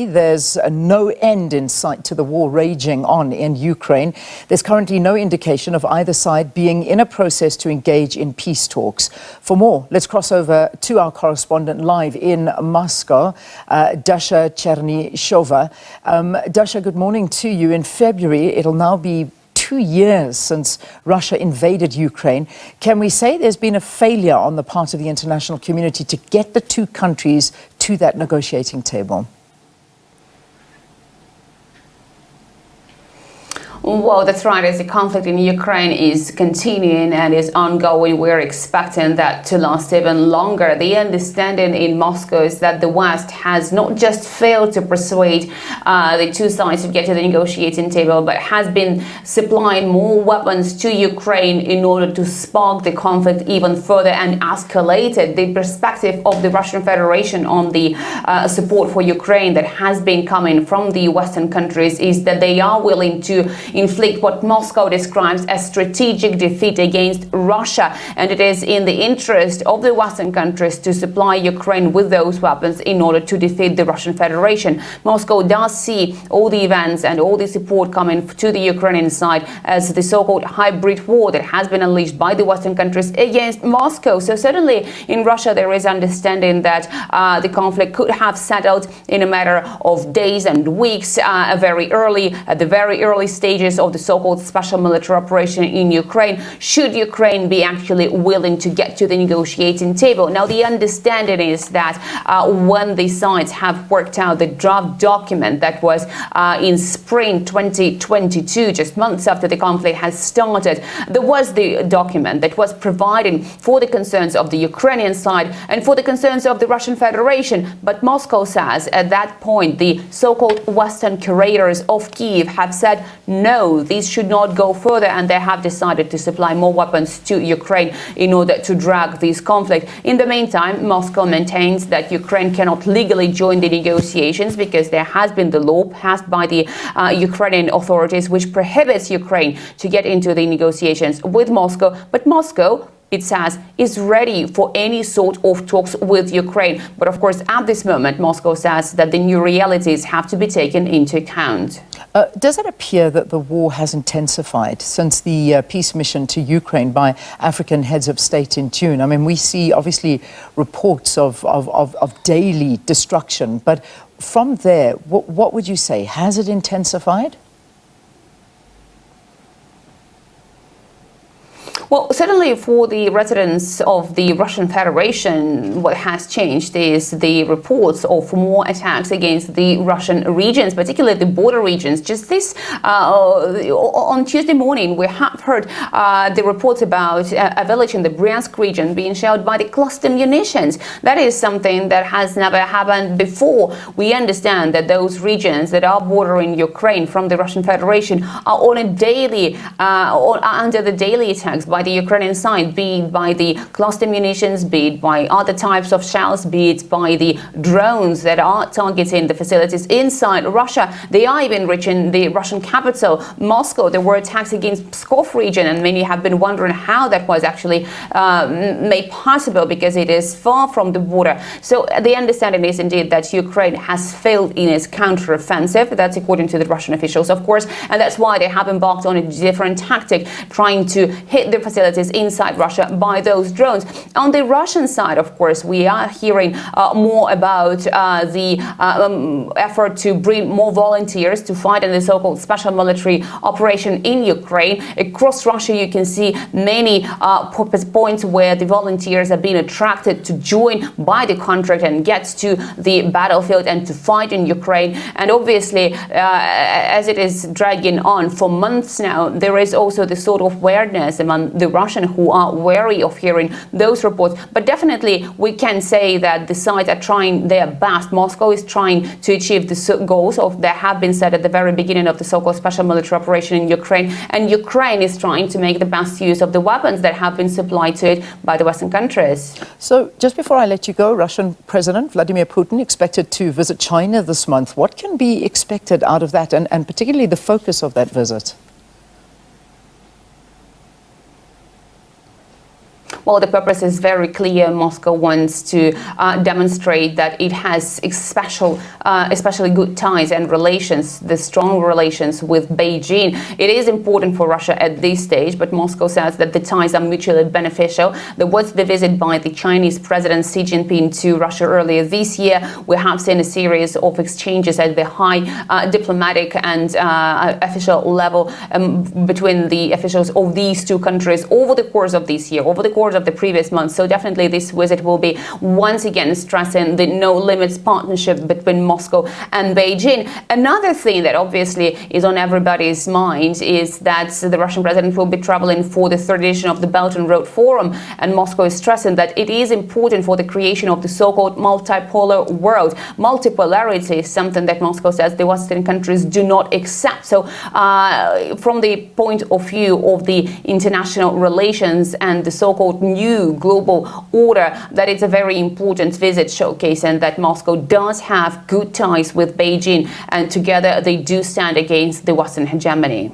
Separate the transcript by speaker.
Speaker 1: There's no end in sight to the war raging on in Ukraine. There's currently no indication of either side being in a process to engage in peace talks. For more, let's cross over to our correspondent live in Moscow, Dasha Chernyshova. Dasha, good morning to you. In February, it'll now be 2 years since Russia invaded Ukraine. Can we say there's been a failure on the part of the international community to get the two countries to that negotiating table?
Speaker 2: Well, that's right. As the conflict in Ukraine is continuing and is ongoing, we're expecting that to last even longer. The understanding in Moscow is that the West has not just failed to persuade the two sides to get to the negotiating table, but has been supplying more weapons to Ukraine in order to spark the conflict even further and escalate it. The perspective of the Russian Federation on the support for Ukraine that has been coming from the Western countries is that they are willing to inflict what Moscow describes as strategic defeat against Russia, and it is in the interest of the Western countries to supply Ukraine with those weapons in order to defeat the Russian Federation. Moscow does see all the events and all the support coming to the Ukrainian side as the so-called hybrid war that has been unleashed by the Western countries against Moscow. So certainly in Russia there is understanding that the conflict could have settled in a matter of days and weeks, at the very early stages of the so-called special military operation in Ukraine, should Ukraine be actually willing to get to the negotiating table. Now, the understanding is that when the sides have worked out the draft document that was in spring 2022, just months after the conflict has started, there was the document that was providing for the concerns of the Ukrainian side and for the concerns of the Russian Federation. But Moscow says at that point, the so-called Western curators of Kyiv have said, no, these should not go further, and they have decided to supply more weapons to Ukraine in order to drag this conflict. In the meantime, Moscow maintains that Ukraine cannot legally join the negotiations because there has been the law passed by the Ukrainian authorities which prohibits Ukraine to get into the negotiations with Moscow. But Moscow, it says, is ready for any sort of talks with Ukraine. But of course, at this moment, Moscow says that the new realities have to be taken into account.
Speaker 1: Does it appear that the war has intensified since the peace mission to Ukraine by African heads of state in June? I mean, we see obviously reports of daily destruction. But from there, what would you say? Has it intensified?
Speaker 2: Well, certainly for the residents of the Russian Federation, what has changed is the reports of more attacks against the Russian regions, particularly the border regions. Just this, on Tuesday morning, we have heard the reports about a village in the Bryansk region being shelled by the cluster munitions. That is something that has never happened before. We understand that those regions that are bordering Ukraine from the Russian Federation are on a daily, under the daily attacks by the Ukrainian side, be it by the cluster munitions, be it by other types of shells, be it by the drones that are targeting the facilities inside Russia. They are even reaching the Russian capital, Moscow. There were attacks against Pskov region, and many have been wondering how that was actually made possible because it is far from the border. So the understanding is indeed that Ukraine has failed in its counteroffensive. That's according to the Russian officials, of course, and that's why they have embarked on a different tactic, trying to hit the facilities inside Russia by those drones. On the Russian side, of course, we are hearing more about the effort to bring more volunteers to fight in the so-called special military operation in Ukraine. Across Russia, you can see many points where the volunteers are being attracted to join by the contract and get to the battlefield and to fight in Ukraine. And obviously, as it is dragging on for months now, there is also the sort of awareness among the Russian who are wary of hearing those reports. But definitely we can say that the sides are trying their best. Moscow is trying to achieve the goals that have been set at the very beginning of the so-called special military operation in Ukraine. And Ukraine is trying to make the best use of the weapons that have been supplied to it by the Western countries.
Speaker 1: So just before I let you go, Russian President Vladimir Putin expected to visit China this month. What can be expected out of that, and particularly the focus of that visit?
Speaker 2: Well, the purpose is very clear. Moscow wants to demonstrate that it has especially good ties and relations, the strong relations with Beijing. It is important for Russia at this stage, but Moscow says that the ties are mutually beneficial. There was the visit by the Chinese President Xi Jinping to Russia earlier this year. We have seen a series of exchanges at the high diplomatic and official level between the officials of these two countries over the course of this year, over the course of the previous months. So definitely this visit will be once again stressing the no limits partnership between Moscow and Beijing. Another thing that obviously is on everybody's mind is that the Russian president will be traveling for the third edition of the Belt and Road Forum, and Moscow is stressing that it is important for the creation of the so-called multipolar world. Multipolarity is something that Moscow says the Western countries do not accept. So from the point of view of the international relations and the so-called new global order, that it's a very important visit, showcasing that Moscow does have good ties with Beijing, and together they do stand against the Western hegemony.